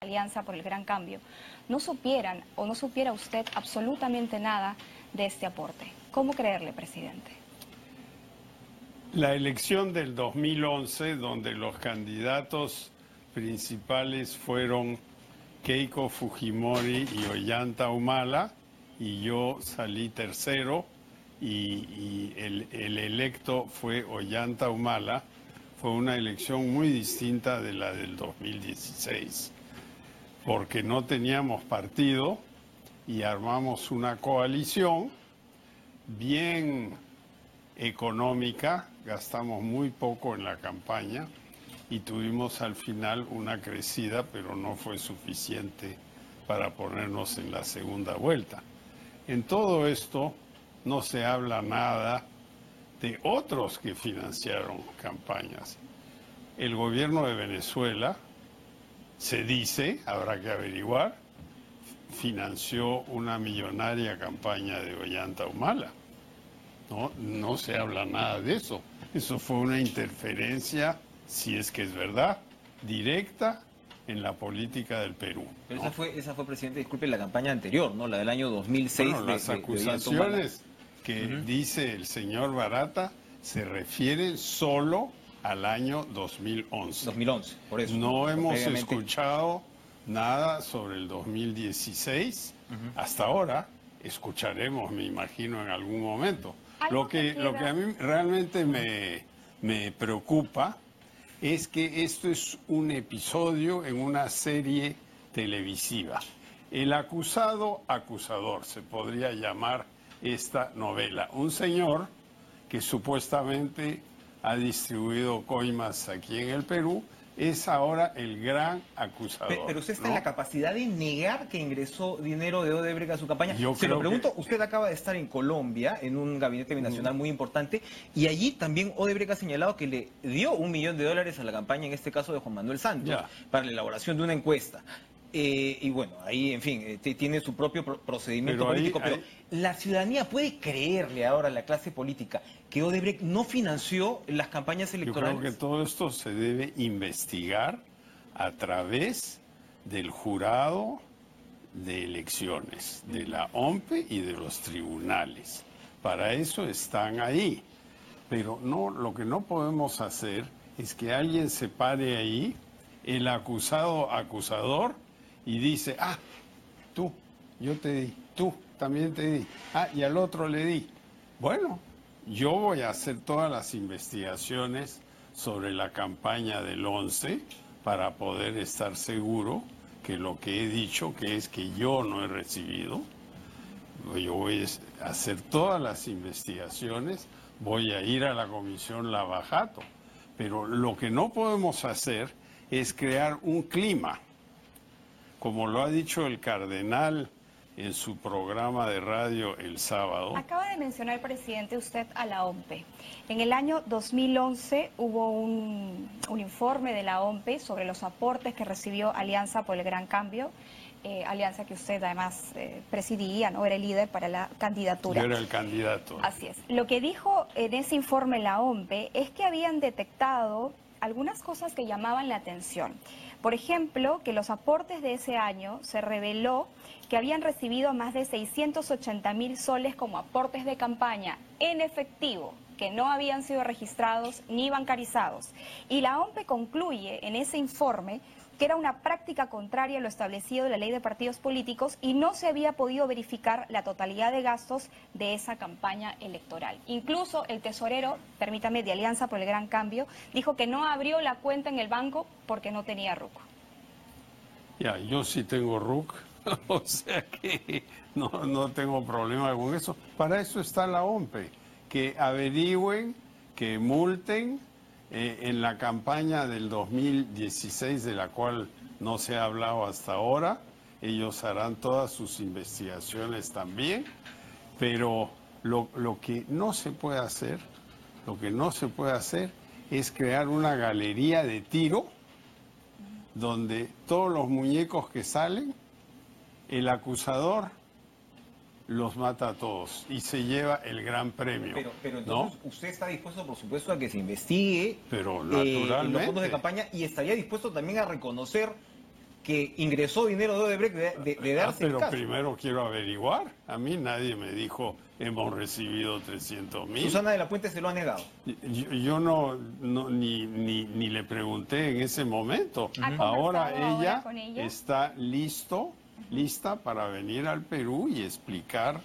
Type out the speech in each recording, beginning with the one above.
Alianza por el Gran Cambio, no supieran o no supiera usted absolutamente nada de este aporte. ¿Cómo creerle, presidente? La elección del 2011, donde los candidatos principales fueron Keiko Fujimori y Ollanta Humala, y yo salí tercero, y el electo fue Ollanta Humala, fue una elección muy distinta de la del 2016, porque no teníamos partido y armamos una coalición bien económica, gastamos muy poco en la campaña y tuvimos al final una crecida, pero no fue suficiente para ponernos en la segunda vuelta. En todo esto no se habla nada de otros que financiaron campañas. El gobierno de Venezuela, se dice, habrá que averiguar, financió una millonaria campaña de Ollanta Humala. No se habla nada de eso. Eso fue una interferencia, si es que es verdad, directa en la política del Perú. Pero esa fue, presidente, disculpe, la campaña anterior, ¿no? La del año 2006. Bueno, las acusaciones que dice el señor Barata se refieren solo al año 2011. 2011, por eso. No hemos escuchado nada sobre el 2016. Hasta ahora escucharemos, me imagino, en algún momento. Lo que a mí realmente me preocupa es que esto es un episodio en una serie televisiva. El acusado acusador, se podría llamar esta novela. Un señor que supuestamente ha distribuido coimas aquí en el Perú es ahora el gran acusador. Pero usted está en la capacidad de negar que ingresó dinero de Odebrecht a su campaña. Se lo pregunto, usted acaba de estar en Colombia, en un gabinete binacional muy importante, y allí también Odebrecht ha señalado que le dio $1 millón a la campaña, en este caso de Juan Manuel Santos, para la elaboración de una encuesta. Y bueno, ahí, en fin, tiene su propio procedimiento político, pero ¿la ciudadanía puede creerle ahora a la clase política que Odebrecht no financió las campañas electorales? Yo creo que todo esto se debe investigar a través del jurado de elecciones, de la OMPE y de los tribunales. Para eso están ahí. Pero no, lo que no podemos hacer es que alguien se pare ahí, el acusador, y dice, tú, yo te di, tú también te di, y al otro le di. Bueno, yo voy a hacer todas las investigaciones sobre la campaña del 11 para poder estar seguro que lo que he dicho, que es que yo no he recibido, yo voy a hacer todas las investigaciones, voy a ir a la comisión Lavajato, pero lo que no podemos hacer es crear un clima. Como lo ha dicho el cardenal en su programa de radio el sábado. Acaba de mencionar, presidente, usted a la OMPE. En el año 2011 hubo un informe de la OMPE sobre los aportes que recibió Alianza por el Gran Cambio, alianza que usted además presidía, ¿no? Era el líder para la candidatura. Yo era el candidato. Así es. Lo que dijo en ese informe la OMPE es que habían detectado algunas cosas que llamaban la atención. Por ejemplo, que los aportes de ese año se reveló que habían recibido más de 680.000 soles como aportes de campaña en efectivo, que no habían sido registrados ni bancarizados. Y la OMPE concluye en ese informe que era una práctica contraria a lo establecido en la Ley de Partidos Políticos y no se había podido verificar la totalidad de gastos de esa campaña electoral. Incluso el tesorero, permítame, de Alianza por el Gran Cambio, dijo que no abrió la cuenta en el banco porque no tenía RUC. Ya, yo sí tengo RUC, o sea que no tengo problema con eso. Para eso está la OMPE, que averigüen, que multen. En la campaña del 2016, de la cual no se ha hablado hasta ahora, ellos harán todas sus investigaciones también, pero lo que no se puede hacer, es crear una galería de tiro donde todos los muñecos que salen, el acusador los mata a todos y se lleva el gran premio. Pero entonces, ¿no? Usted está dispuesto, por supuesto, a que se investigue pero naturalmente los fondos de campaña, y estaría dispuesto también a reconocer que ingresó dinero de Odebrecht de darse el pero caso. primero quiero averiguar. A mí nadie me dijo hemos recibido 300.000. Susana de la Puente se lo ha negado. Yo ni le pregunté en ese momento. Ahora ella con ella está lista para venir al Perú y explicar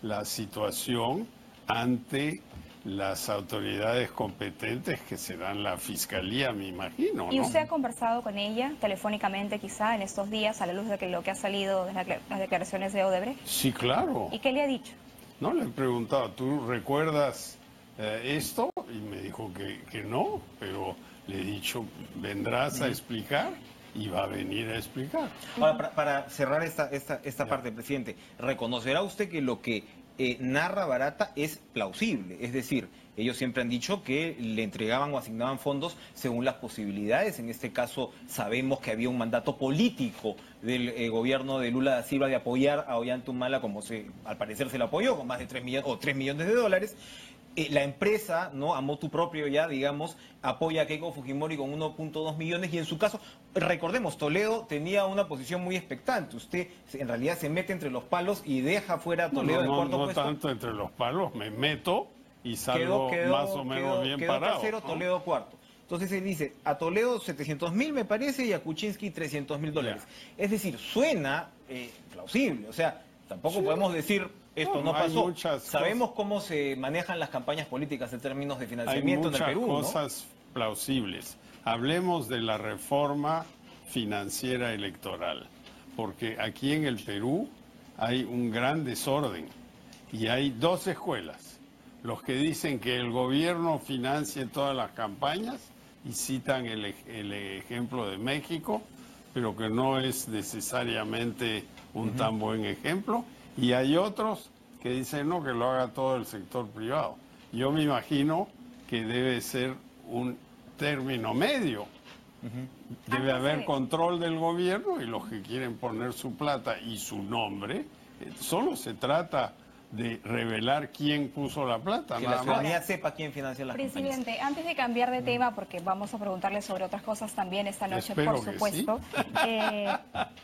la situación ante las autoridades competentes que serán la Fiscalía, me imagino, ¿no? ¿Y usted ha conversado con ella telefónicamente quizá en estos días a la luz de lo que ha salido de las declaraciones de Odebrecht? Sí, claro. ¿Y qué le ha dicho? No, le he preguntado, ¿tú recuerdas esto? Y me dijo que no, pero le he dicho, vendrás a explicar y va a venir a explicar. Ahora, para cerrar esta parte, presidente, ¿reconocerá usted que lo que narra Barata es plausible? Es decir, ellos siempre han dicho que le entregaban o asignaban fondos según las posibilidades. En este caso sabemos que había un mandato político del gobierno de Lula da Silva de apoyar a Ollanta Humala, como al parecer se le apoyó, con más de 3 millones de dólares. La empresa, ¿no?, a motu propio ya, digamos, apoya a Keiko Fujimori con 1.2 millones y en su caso, recordemos, Toledo tenía una posición muy expectante. Usted en realidad se mete entre los palos y deja fuera a Toledo del cuarto puesto. No tanto entre los palos, me meto y salgo más o menos bien parado. Tercero, ¿no? Toledo cuarto. Entonces él dice, a Toledo 700.000 me parece y a Kuczynski 300.000 dólares. Es decir, suena plausible, o sea, tampoco podemos decir esto no pasó. Sabemos cómo se manejan las campañas políticas en términos de financiamiento en el Perú, ¿no? Hay muchas cosas plausibles. Hablemos de la reforma financiera electoral, porque aquí en el Perú hay un gran desorden y hay dos escuelas. Los que dicen que el gobierno financie todas las campañas y citan el ejemplo de México, pero que no es necesariamente un tan buen ejemplo. Y hay otros que dicen no, que lo haga todo el sector privado. Yo me imagino que debe ser un término medio. Debe haber control del gobierno y los que quieren poner su plata y su nombre, solo se trata de revelar quién puso la plata. Que la ciudadanía sepa quién financia las campañas. Presidente, antes de cambiar de tema, porque vamos a preguntarle sobre otras cosas también esta noche, por supuesto, ¿sí?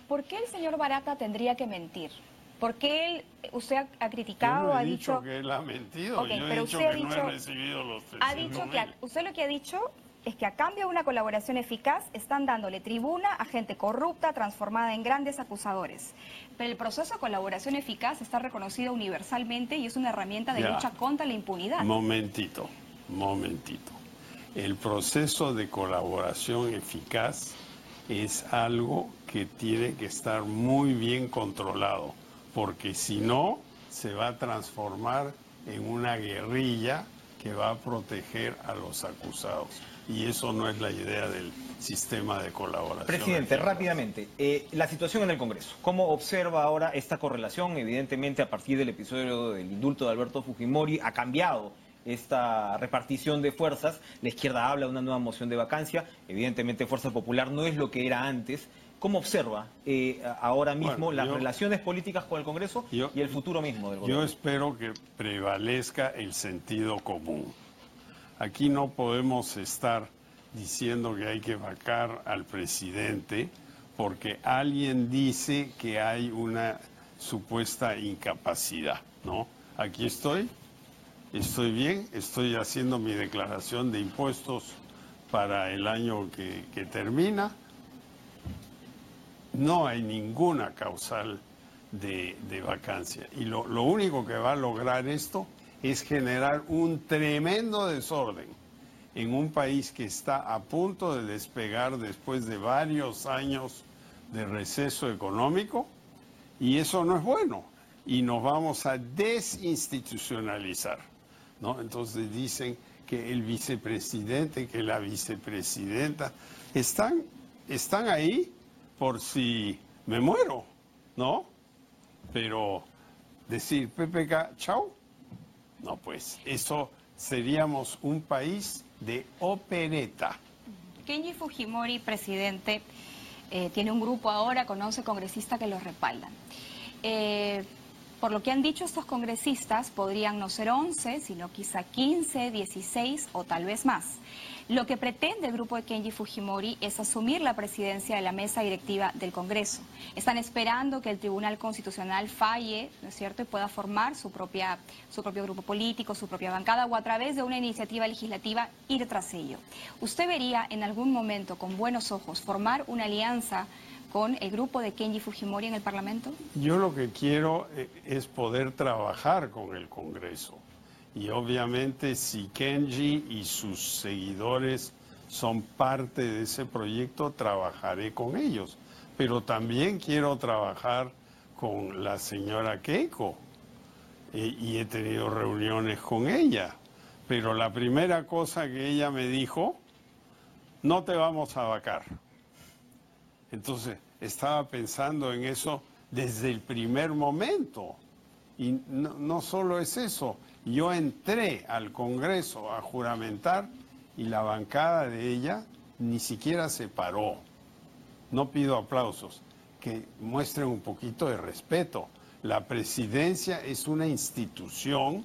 ¿Por qué el señor Barata tendría que mentir? Porque usted ha criticado, yo no he ha dicho que él ha mentido, okay, yo he pero dicho usted que no he recibido los 300.000. Ha dicho que usted lo que ha dicho es que a cambio de una colaboración eficaz están dándole tribuna a gente corrupta transformada en grandes acusadores. Pero el proceso de colaboración eficaz está reconocido universalmente y es una herramienta de lucha contra la impunidad. Momentito. El proceso de colaboración eficaz es algo que tiene que estar muy bien controlado, porque si no, se va a transformar en una guerrilla que va a proteger a los acusados. Y eso no es la idea del sistema de colaboración. Presidente, rápidamente, la situación en el Congreso. ¿Cómo observa ahora esta correlación? Evidentemente, a partir del episodio del indulto de Alberto Fujimori, ha cambiado esta repartición de fuerzas. La izquierda habla de una nueva moción de vacancia. Evidentemente, Fuerza Popular no es lo que era antes. ¿Cómo observa ahora mismo las relaciones políticas con el Congreso y el futuro mismo del gobierno? Yo espero que prevalezca el sentido común. Aquí no podemos estar diciendo que hay que vacar al presidente porque alguien dice que hay una supuesta incapacidad, ¿no? Aquí estoy bien, estoy haciendo mi declaración de impuestos para el año que termina. No hay ninguna causal de vacancia. Y lo único que va a lograr esto es generar un tremendo desorden en un país que está a punto de despegar después de varios años de receso económico, y eso no es bueno, y nos vamos a desinstitucionalizar, ¿no? Entonces dicen que el vicepresidente, que la vicepresidenta, están ahí por si me muero, ¿no? Pero decir PPK, chau, no, pues eso seríamos un país de opereta. Kenji Fujimori, presidente, tiene un grupo ahora con 11 congresistas que lo respaldan. Por lo que han dicho estos congresistas, podrían no ser 11, sino quizá 15, 16 o tal vez más. Lo que pretende el grupo de Kenji Fujimori es asumir la presidencia de la mesa directiva del Congreso. Están esperando que el Tribunal Constitucional falle, ¿no es cierto?, y pueda formar su propio grupo político, su propia bancada, o a través de una iniciativa legislativa ir tras ello. ¿Usted vería en algún momento con buenos ojos formar una alianza con el grupo de Kenji Fujimori en el Parlamento? Yo lo que quiero es poder trabajar con el Congreso. Y obviamente si Kenji y sus seguidores son parte de ese proyecto, trabajaré con ellos. Pero también quiero trabajar con la señora Keiko y he tenido reuniones con ella. Pero la primera cosa que ella me dijo, no te vamos a vacar. Entonces estaba pensando en eso desde el primer momento. Y no solo es eso, yo entré al Congreso a juramentar y la bancada de ella ni siquiera se paró. No pido aplausos, que muestren un poquito de respeto. La presidencia es una institución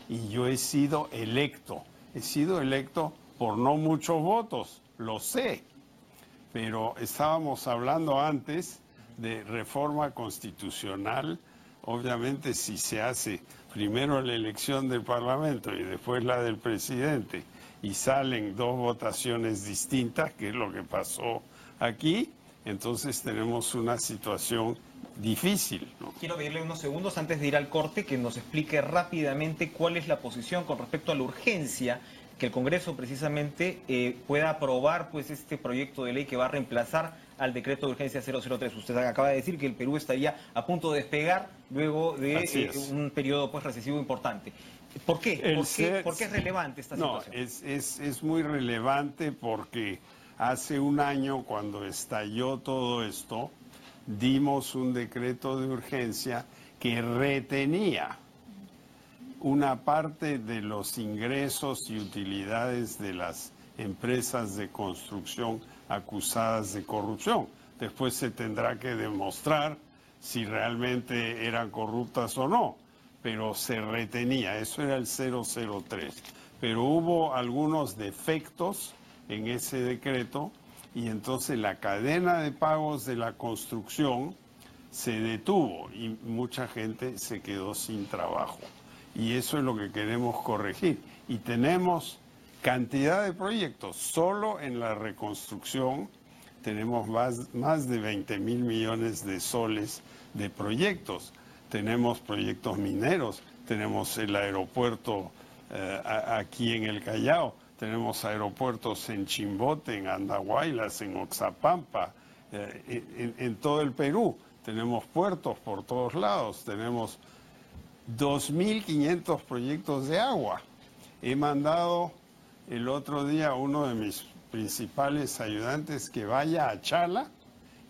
y yo he sido electo. He sido electo por no muchos votos, lo sé. Pero estábamos hablando antes de reforma constitucional. Obviamente, si se hace primero la elección del Parlamento y después la del presidente y salen dos votaciones distintas, que es lo que pasó aquí, entonces tenemos una situación difícil, ¿no? Quiero pedirle unos segundos antes de ir al corte que nos explique rápidamente cuál es la posición con respecto a la urgencia que el Congreso precisamente pueda aprobar pues este proyecto de ley que va a reemplazar al decreto de urgencia 003. Usted acaba de decir que el Perú estaría a punto de despegar luego de un periodo pues recesivo importante. ¿Por qué? ¿Por qué es relevante esta situación? Es muy relevante porque hace un año, cuando estalló todo esto, dimos un decreto de urgencia que retenía una parte de los ingresos y utilidades de las empresas de construcción acusadas de corrupción. Después se tendrá que demostrar si realmente eran corruptas o no, pero se retenía, eso era el 003. Pero hubo algunos defectos en ese decreto y entonces la cadena de pagos de la construcción se detuvo y mucha gente se quedó sin trabajo. Y eso es lo que queremos corregir. Y tenemos cantidad de proyectos. Solo en la reconstrucción tenemos más de 20.000 millones de soles de proyectos. Tenemos proyectos mineros, tenemos el aeropuerto aquí en el Callao, tenemos aeropuertos en Chimbote, en Andahuaylas, en Oxapampa, en todo el Perú. Tenemos puertos por todos lados, tenemos 2.500 proyectos de agua. He mandado el otro día a uno de mis principales ayudantes que vaya a Chala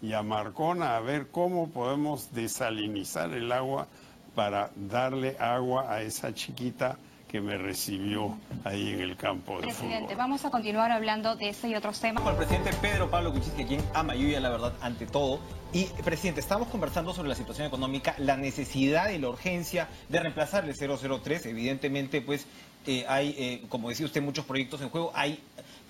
y a Marcona a ver cómo podemos desalinizar el agua para darle agua a esa chiquita que me recibió ahí en el campo de Presidente, fútbol. vamos a continuar hablando de este y otros temas. Con el presidente Pedro Pablo Kuczynski, quien ama Lluvia, la verdad, ante todo. Y, presidente, estamos conversando sobre la situación económica, la necesidad y la urgencia de reemplazar el 003. Evidentemente, pues, hay, como decía usted, muchos proyectos en juego. Hay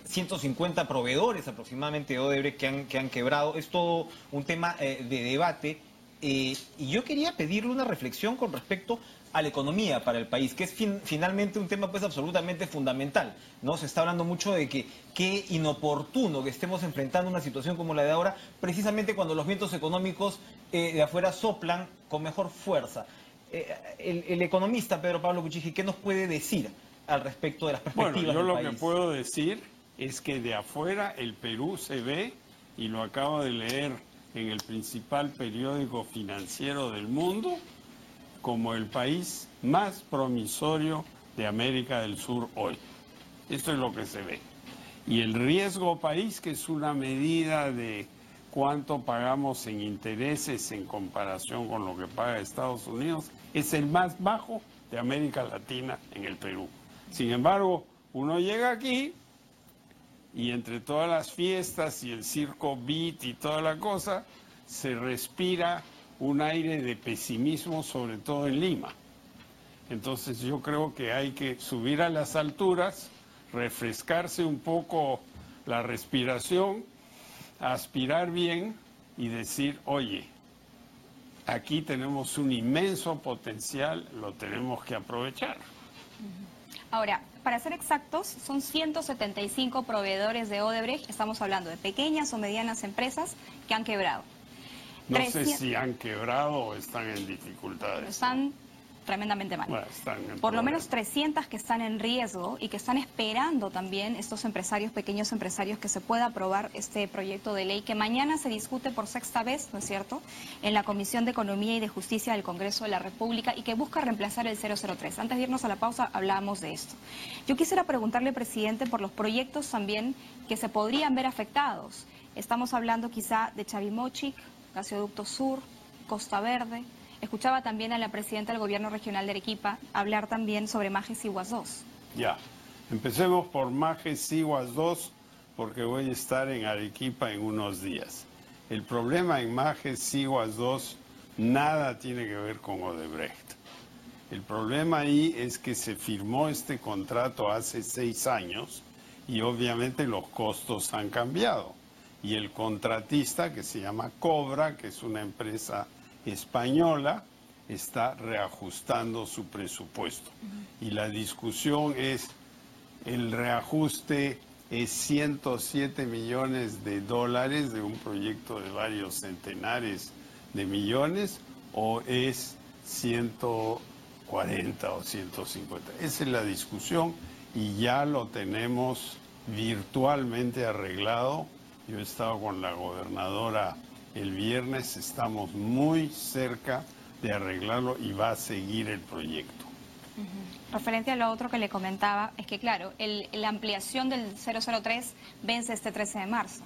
150 proveedores aproximadamente de Odebrecht que han quebrado. Es todo un tema de debate. Y yo quería pedirle una reflexión con respecto a la economía para el país, que es finalmente un tema pues absolutamente fundamental, ¿no? Se está hablando mucho de que qué inoportuno que estemos enfrentando una situación como la de ahora, precisamente cuando los vientos económicos de afuera soplan con mejor fuerza. El economista Pedro Pablo Kuczynski, ¿qué nos puede decir al respecto de las perspectivas del país? Bueno, yo lo que puedo decir es que de afuera el Perú se ve, y lo acabo de leer en el principal periódico financiero del mundo, como el país más promisorio de América del Sur hoy. Esto es lo que se ve. Y el riesgo país, que es una medida de cuánto pagamos en intereses en comparación con lo que paga Estados Unidos, es el más bajo de América Latina en el Perú. Sin embargo, uno llega aquí y entre todas las fiestas y el circo beat y toda la cosa, se respira un aire de pesimismo, sobre todo en Lima. Entonces yo creo que hay que subir a las alturas, refrescarse un poco la respiración, aspirar bien y decir, oye, aquí tenemos un inmenso potencial, lo tenemos que aprovechar. Ahora, para ser exactos, son 175 proveedores de Odebrecht, estamos hablando de pequeñas o medianas empresas que han quebrado. No sé si han quebrado o están en dificultades. Están tremendamente mal. Bueno, por lo menos 300 que están en riesgo y que están esperando también estos empresarios, pequeños empresarios, que se pueda aprobar este proyecto de ley que mañana se discute por sexta vez, ¿no es cierto?, en la Comisión de Economía y de Justicia del Congreso de la República y que busca reemplazar el 003. Antes de irnos a la pausa hablábamos de esto. Yo quisiera preguntarle, presidente, por los proyectos también que se podrían ver afectados. Estamos hablando quizá de Chavimochic, Gasoducto Sur, Costa Verde. Escuchaba también a la presidenta del Gobierno Regional de Arequipa hablar también sobre Majes Siguas 2. Ya, empecemos por Majes Siguas 2 porque voy a estar en Arequipa en unos días. El problema en Majes Siguas 2 nada tiene que ver con Odebrecht. El problema ahí es que se firmó este contrato hace 6 años y obviamente los costos han cambiado. Y el contratista, que se llama Cobra, que es una empresa española, está reajustando su presupuesto. Y la discusión es, el reajuste es 107 millones de dólares de un proyecto de varios centenares de millones, o es 140 o 150. Esa es la discusión y ya lo tenemos virtualmente arreglado. Yo he estado con la gobernadora el viernes, estamos muy cerca de arreglarlo y va a seguir el proyecto. Referente a lo otro que le comentaba, es que claro, la ampliación del 003 vence este 13 de marzo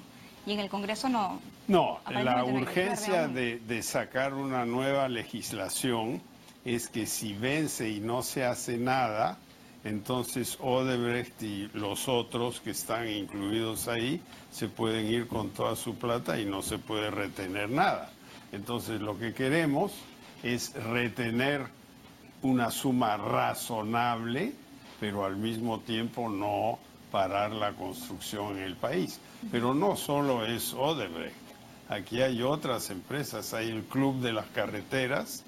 y en el Congreso no... No, la urgencia de sacar una nueva legislación es que si vence y no se hace nada, entonces Odebrecht y los otros que están incluidos ahí se pueden ir con toda su plata y no se puede retener nada. Entonces lo que queremos es retener una suma razonable, pero al mismo tiempo no parar la construcción en el país. Pero no solo es Odebrecht, aquí hay otras empresas, hay el Club de las Carreteras,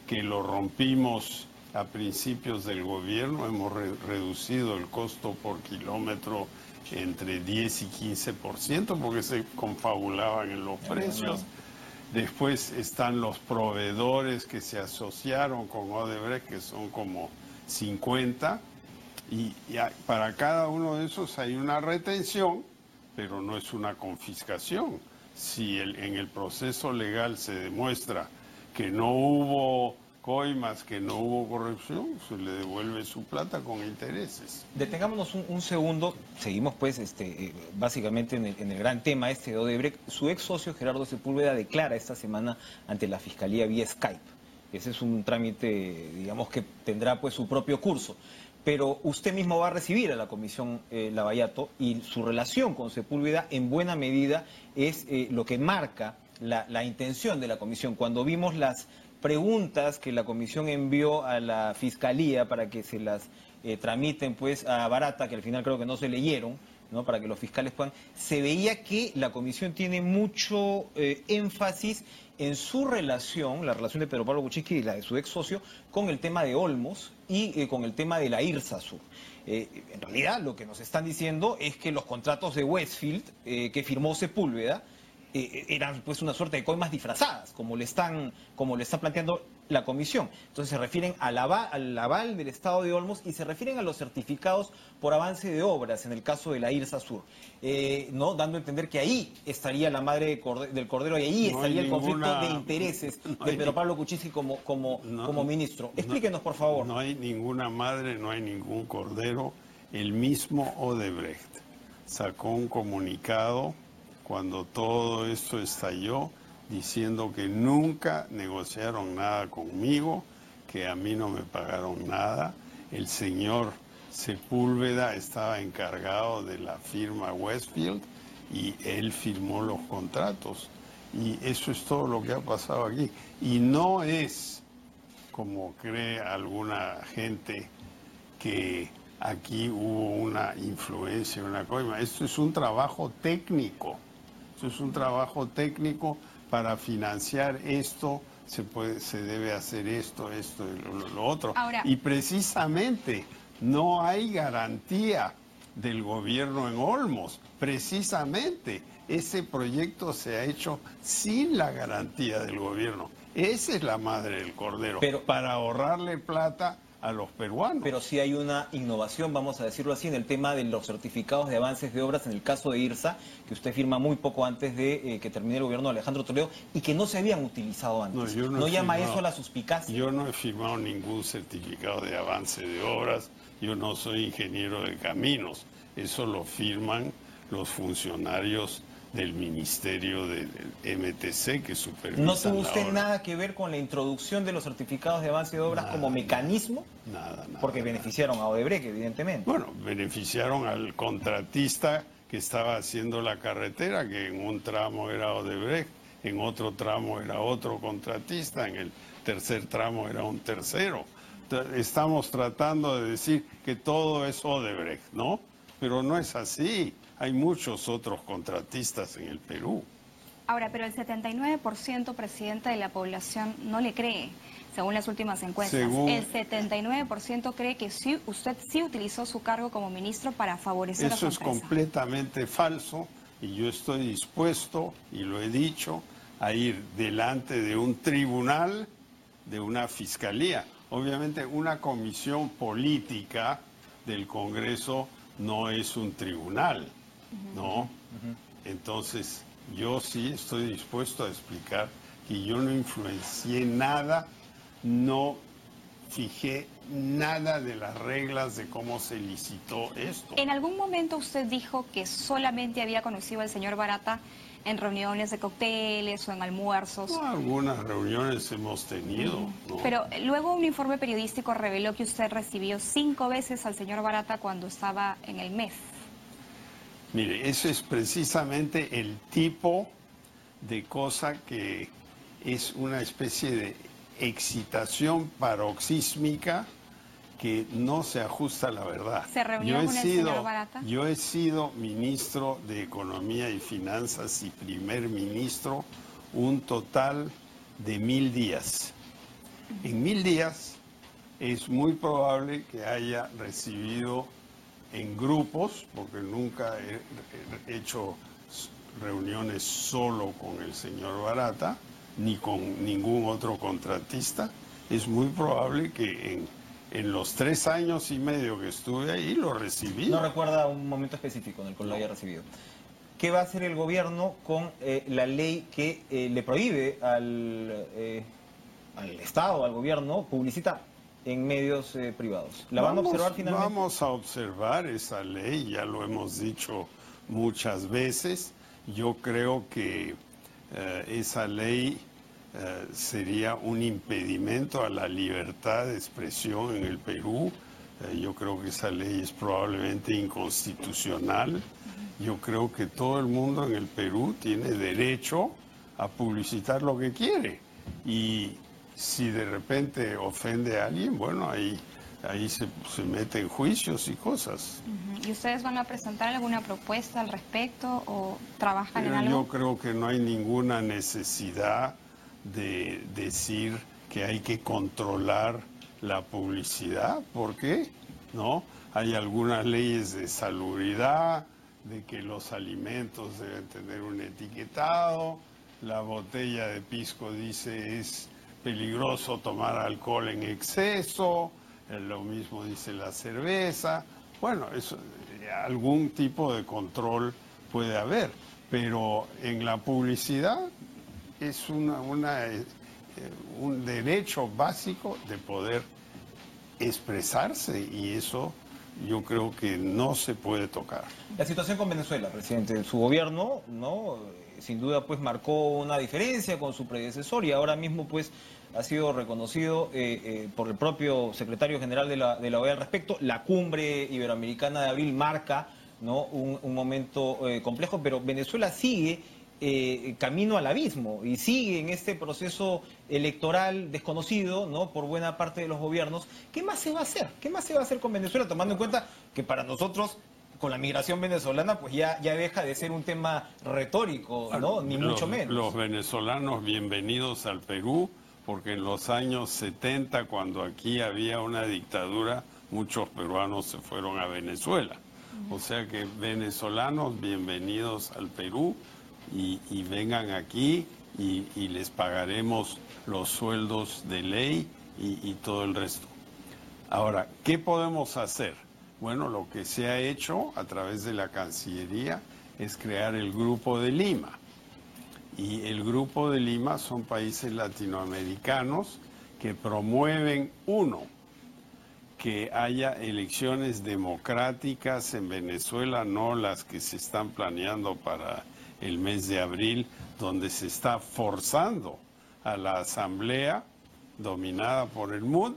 que lo rompimos a principios del gobierno, hemos reducido el costo por kilómetro entre 10 y 15% porque se confabulaban en los precios. Después están los proveedores que se asociaron con Odebrecht, que son como 50, y para cada uno de esos hay una retención, pero no es una confiscación. Si en el proceso legal se demuestra que no hubo coimas, que no hubo corrupción, se le devuelve su plata con intereses. Detengámonos un segundo, seguimos pues básicamente en el gran tema de Odebrecht. Su ex socio Gerardo Sepúlveda declara esta semana ante la Fiscalía vía Skype. Ese es un trámite, digamos, que tendrá pues su propio curso. Pero usted mismo va a recibir a la Comisión Lavallato y su relación con Sepúlveda en buena medida es lo que marca la intención de la Comisión. Cuando vimos las preguntas que la Comisión envió a la Fiscalía para que se las tramiten pues a Barata, que al final creo que no se leyeron, ¿no?, para que los fiscales puedan, se veía que la Comisión tiene mucho énfasis en su relación, la relación de Pedro Pablo Kuczynski y la de su ex socio, con el tema de Olmos y con el tema de la IRSA Sur. En realidad lo que nos están diciendo es que los contratos de Westfield que firmó Sepúlveda eran pues una suerte de coimas disfrazadas, como le está planteando la Comisión. Entonces se refieren al aval del Estado de Olmos y se refieren a los certificados por avance de obras en el caso de la IRSA Sur, ¿no?, dando a entender que ahí estaría la madre del Cordero y ahí estaría el conflicto de intereses de Pedro Pablo Kuczynski como ministro. Explíquenos, por favor. No hay ninguna madre, no hay ningún Cordero. El mismo Odebrecht sacó un comunicado cuando todo esto estalló, diciendo que nunca negociaron nada conmigo, que a mí no me pagaron nada. El señor Sepúlveda estaba encargado de la firma Westfield y él firmó los contratos. Y eso es todo lo que ha pasado aquí. Y no es, como cree alguna gente, que aquí hubo una influencia, una coima. Esto es un trabajo técnico. Esto es un trabajo técnico para financiar esto. Se debe hacer esto y lo otro. Ahora, y precisamente no hay garantía del gobierno en Olmos. Precisamente ese proyecto se ha hecho sin la garantía del gobierno. Esa es la madre del cordero, para ahorrarle plata a los peruanos. Pero sí hay una innovación, vamos a decirlo así, en el tema de los certificados de avances de obras, en el caso de IRSA, que usted firma muy poco antes de que termine el gobierno de Alejandro Toledo, y que no se habían utilizado antes. ¿No llama eso a la suspicacia? Yo no he firmado ningún certificado de avance de obras, yo no soy ingeniero de caminos, eso lo firman los funcionarios del Ministerio del MTC que supervisan. ¿No tuvo usted nada que ver con la introducción de los certificados de avance de obras como mecanismo? Nada. Porque beneficiaron a Odebrecht, evidentemente. Bueno, beneficiaron al contratista que estaba haciendo la carretera, que en un tramo era Odebrecht, en otro tramo era otro contratista, en el tercer tramo era un tercero. Estamos tratando de decir que todo es Odebrecht, ¿no? Pero no es así. Hay muchos otros contratistas en el Perú. Ahora, pero el 79%, presidente, de la población no le cree, según las últimas encuestas. El 79% cree que sí, usted sí utilizó su cargo como ministro para favorecer a su empresa. Eso es completamente falso y yo estoy dispuesto, y lo he dicho, a ir delante de un tribunal, de una fiscalía. Obviamente una comisión política del Congreso no es un tribunal, ¿no? Entonces, yo sí estoy dispuesto a explicar que yo no influencié nada, no fijé nada de las reglas de cómo se licitó esto. ¿En algún momento usted dijo que solamente había conocido al señor Barata en reuniones de cócteles o en almuerzos? No, algunas reuniones hemos tenido, ¿no? Pero luego un informe periodístico reveló que usted recibió 5 veces al señor Barata cuando estaba en el MEF. Mire, ese es precisamente el tipo de cosa que es una especie de excitación paroxísmica que no se ajusta a la verdad. ¿Se reunió con el señor Barata? Yo he sido ministro de Economía y Finanzas y primer ministro un total de 1000 días. En 1000 días es muy probable que haya recibido en grupos, porque nunca he hecho reuniones solo con el señor Barata, ni con ningún otro contratista. Es muy probable que en los 3 años y medio que estuve ahí lo recibí. ¿No recuerda un momento específico en el cual lo haya recibido? ¿Qué va a hacer el gobierno con la ley que le prohíbe al Estado, al gobierno, publicitar en medios privados? ¿La van a observar finalmente? Vamos a observar esa ley, ya lo hemos dicho muchas veces. Yo creo que esa ley sería un impedimento a la libertad de expresión en el Perú. Yo creo que esa ley es probablemente inconstitucional. Yo creo que todo el mundo en el Perú tiene derecho a publicitar lo que quiere. Y si de repente ofende a alguien, bueno, ahí se meten juicios y cosas. ¿Y ustedes van a presentar alguna propuesta al respecto o trabajan en algo? Yo creo que no hay ninguna necesidad de decir que hay que controlar la publicidad. ¿Por qué? ¿No? Hay algunas leyes de salubridad, de que los alimentos deben tener un etiquetado. La botella de pisco dice es peligroso tomar alcohol en exceso. Lo mismo dice la cerveza. Bueno, eso, algún tipo de control puede haber, pero en la publicidad es un derecho básico de poder expresarse y eso yo creo que no se puede tocar. La situación con Venezuela, presidente, su gobierno, ¿no? Sin duda, pues marcó una diferencia con su predecesor y ahora mismo, pues, ha sido reconocido por el propio secretario general de la OEA al respecto. La cumbre iberoamericana de abril marca, ¿no?, un momento complejo, pero Venezuela sigue camino al abismo y sigue en este proceso electoral desconocido, ¿no?, por buena parte de los gobiernos. ¿Qué más se va a hacer? ¿Qué más se va a hacer con Venezuela, tomando en cuenta que para nosotros, con la migración venezolana, pues ya deja de ser un tema retórico, ¿no?, ni mucho menos? Los venezolanos, bienvenidos al Perú, porque en los años 70, cuando aquí había una dictadura, muchos peruanos se fueron a Venezuela. O sea que venezolanos, bienvenidos al Perú, y vengan aquí y les pagaremos los sueldos de ley y todo el resto. Ahora, ¿qué podemos hacer? Bueno, lo que se ha hecho a través de la Cancillería es crear el Grupo de Lima. Y el Grupo de Lima son países latinoamericanos que promueven, uno, que haya elecciones democráticas en Venezuela, no las que se están planeando para el mes de abril, donde se está forzando a la asamblea dominada por el MUD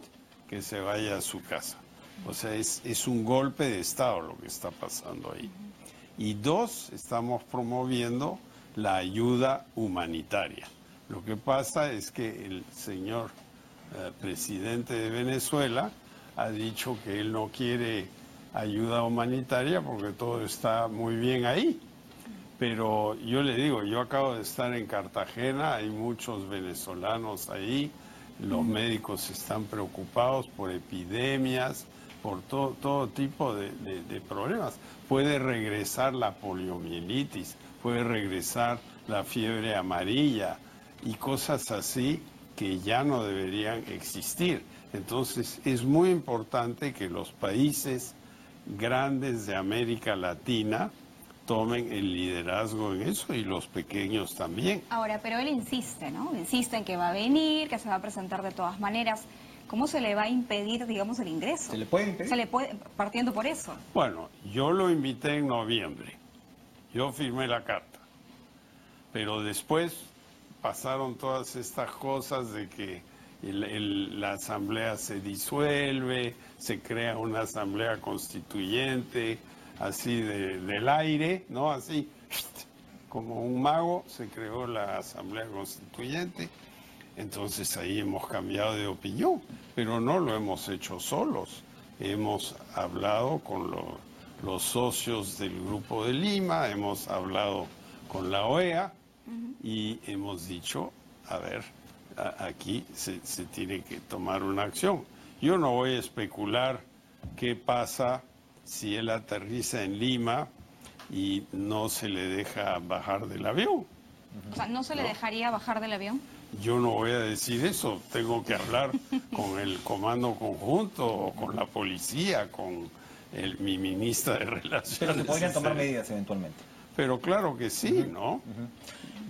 que se vaya a su casa. O sea, es un golpe de Estado lo que está pasando ahí. Y dos, estamos promoviendo la ayuda humanitaria. Lo que pasa es que el señor presidente de Venezuela ha dicho que él no quiere ayuda humanitaria porque todo está muy bien ahí. Pero yo le digo, yo acabo de estar en Cartagena, hay muchos venezolanos ahí, los médicos están preocupados por epidemias, por todo tipo de problemas. Puede regresar la poliomielitis, puede regresar la fiebre amarilla y cosas así que ya no deberían existir. Entonces es muy importante que los países grandes de América Latina tomen el liderazgo en eso y los pequeños también. Ahora, pero él insiste, ¿no? Insiste en que va a venir, que se va a presentar de todas maneras. ¿Cómo se le va a impedir, digamos, el ingreso? ¿Se le puede impedir? Se le puede, partiendo por eso. Bueno, yo lo invité en noviembre. Yo firmé la carta. Pero después pasaron todas estas cosas de que la asamblea se disuelve, se crea una asamblea constituyente, así del aire, ¿no? Así, como un mago, se creó la Asamblea Constituyente. Entonces ahí hemos cambiado de opinión, pero no lo hemos hecho solos. Hemos hablado con los socios del Grupo de Lima, hemos hablado con la OEA y hemos dicho, a ver, aquí se tiene que tomar una acción. Yo no voy a especular qué pasa si él aterriza en Lima y no se le deja bajar del avión. O sea, ¿no se le dejaría bajar del avión? Yo no voy a decir eso, tengo que hablar con el comando conjunto, o con la policía, con mi ministra de Relaciones. Pero se podrían tomar medidas eventualmente. Pero claro que sí, ¿no?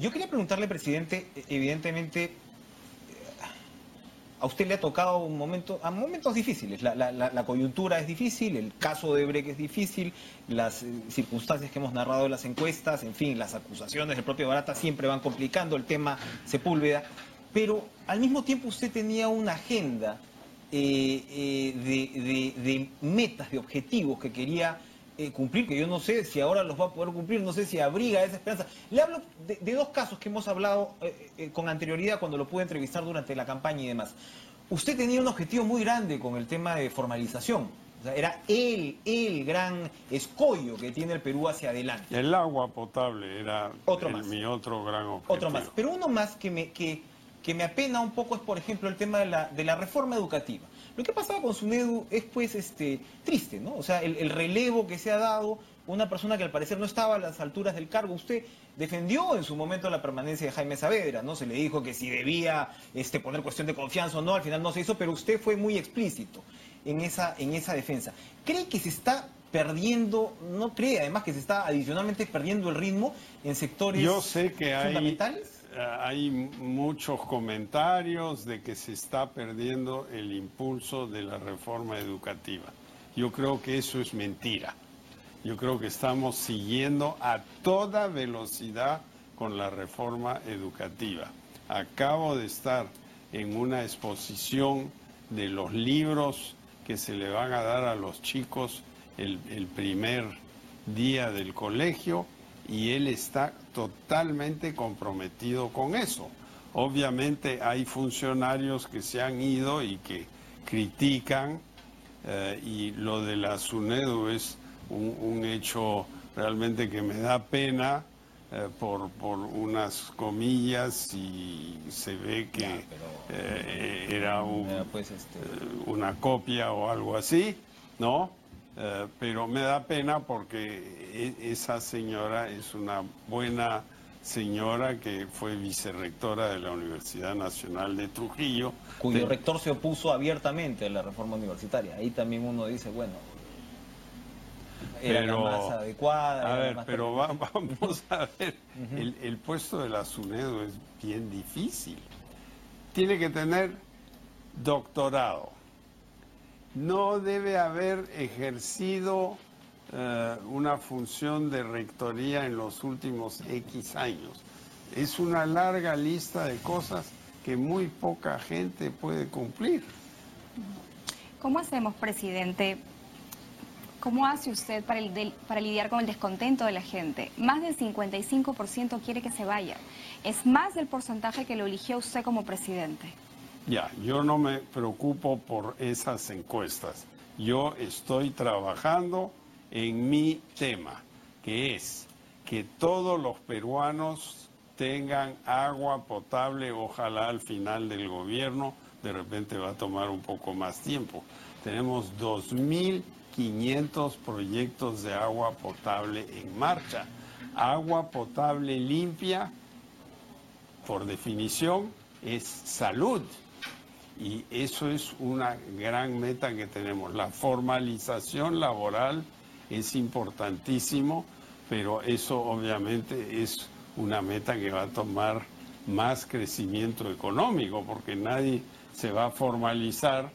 Yo quería preguntarle, presidente, evidentemente, a usted le ha tocado momentos difíciles. La coyuntura es difícil, el caso de Brecht es difícil, las circunstancias que hemos narrado en las encuestas, en fin, las acusaciones del propio Barata siempre van complicando el tema Sepúlveda, pero al mismo tiempo usted tenía una agenda de metas, de objetivos que quería cumplir, que yo no sé si ahora los va a poder cumplir, no sé si abriga esa esperanza. Le hablo de dos casos que hemos hablado con anterioridad cuando lo pude entrevistar durante la campaña y demás. Usted tenía un objetivo muy grande con el tema de formalización. O sea, era el gran escollo que tiene el Perú hacia adelante. El agua potable era mi otro gran objetivo. Otro más. Pero uno más que me apena un poco es, por ejemplo, el tema de la reforma educativa. Lo que pasaba con SUNEDU es, pues, triste, ¿no? O sea, el relevo que se ha dado, una persona que al parecer no estaba a las alturas del cargo. Usted defendió en su momento la permanencia de Jaime Saavedra, ¿no? Se le dijo que si debía poner cuestión de confianza o no, al final no se hizo, pero usted fue muy explícito en esa defensa. ¿Cree que se está perdiendo, no cree además que se está adicionalmente perdiendo el ritmo en sectores fundamentales? Hay muchos comentarios de que se está perdiendo el impulso de la reforma educativa. Yo creo que eso es mentira. Yo creo que estamos siguiendo a toda velocidad con la reforma educativa. Acabo de estar en una exposición de los libros que se le van a dar a los chicos el primer día del colegio, y él está totalmente comprometido con eso. Obviamente hay funcionarios que se han ido y que critican, y lo de la SUNEDU es un hecho realmente que me da pena, por unas comillas, y se ve que era una copia o algo así, ¿no? Pero me da pena porque esa señora es una buena señora que fue vicerrectora de la Universidad Nacional de Trujillo. Cuyo rector se opuso abiertamente a la reforma universitaria. Ahí también uno dice, bueno, era la más adecuada. A ver, pero vamos a ver, el puesto de la SUNEDU es bien difícil. Tiene que tener doctorado. No debe haber ejercido una función de rectoría en los últimos X años. Es una larga lista de cosas que muy poca gente puede cumplir. ¿Cómo hacemos, presidente? ¿Cómo hace usted para lidiar con el descontento de la gente? Más del 55% quiere que se vaya. Es más del porcentaje que lo eligió usted como presidente. Ya, yo no me preocupo por esas encuestas. Yo estoy trabajando en mi tema, que es que todos los peruanos tengan agua potable. Ojalá al final del gobierno, de repente va a tomar un poco más tiempo. Tenemos 2.500 proyectos de agua potable en marcha. Agua potable limpia, por definición, es salud. Y eso es una gran meta que tenemos. La formalización laboral es importantísimo, pero eso obviamente es una meta que va a tomar más crecimiento económico, porque nadie se va a formalizar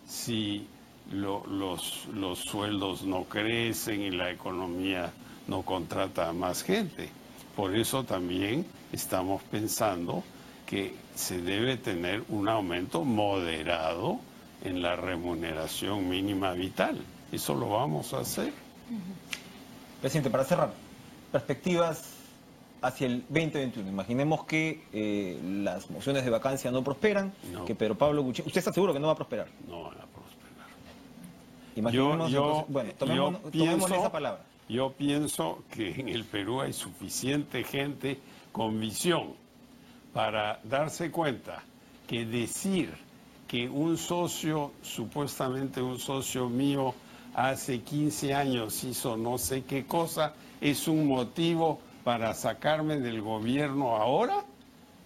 si los sueldos no crecen y la economía no contrata a más gente. Por eso también estamos pensando que se debe tener un aumento moderado en la remuneración mínima vital. Eso lo vamos a hacer. Presidente, para cerrar, perspectivas hacia el 2021. Imaginemos que las mociones de vacancia no prosperan, que Pedro Pablo Kuczynski... ¿Usted está seguro que no va a prosperar? No va a prosperar. Imaginemos, bueno, tomemos esa palabra. Yo pienso que en el Perú hay suficiente gente con visión para darse cuenta que decir que un socio, supuestamente un socio mío, hace 15 años hizo no sé qué cosa, es un motivo para sacarme del gobierno ahora.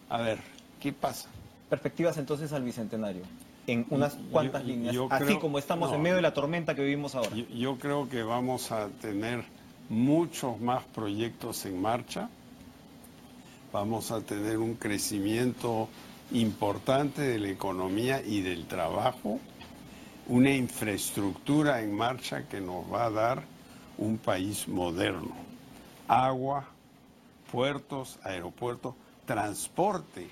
A ver, ¿qué pasa? Perspectivas entonces al Bicentenario, en unas cuantas líneas, así como estamos en medio de la tormenta que vivimos ahora. Yo creo que vamos a tener muchos más proyectos en marcha. Vamos a tener un crecimiento importante de la economía y del trabajo, una infraestructura en marcha que nos va a dar un país moderno. Agua, puertos, aeropuertos, transporte.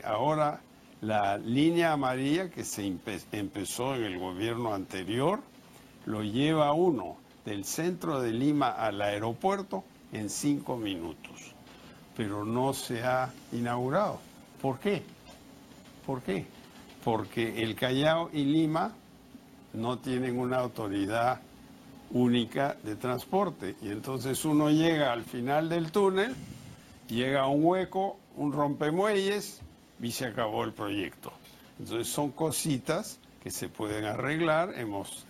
Ahora la línea amarilla que se empezó en el gobierno anterior, lo lleva uno del centro de Lima al aeropuerto en 5 minutos. Pero no se ha inaugurado. ¿Por qué? Porque el Callao y Lima no tienen una autoridad única de transporte. Y entonces uno llega al final del túnel, llega a un hueco, un rompemuelles, y se acabó el proyecto. Entonces son cositas que se pueden arreglar. Hemos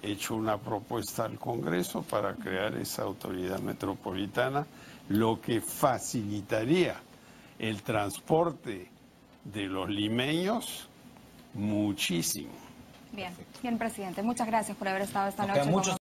hecho una propuesta al Congreso para crear esa autoridad metropolitana, lo que facilitaría el transporte de los limeños muchísimo. Bien, presidente, muchas gracias por haber estado esta noche con nosotros.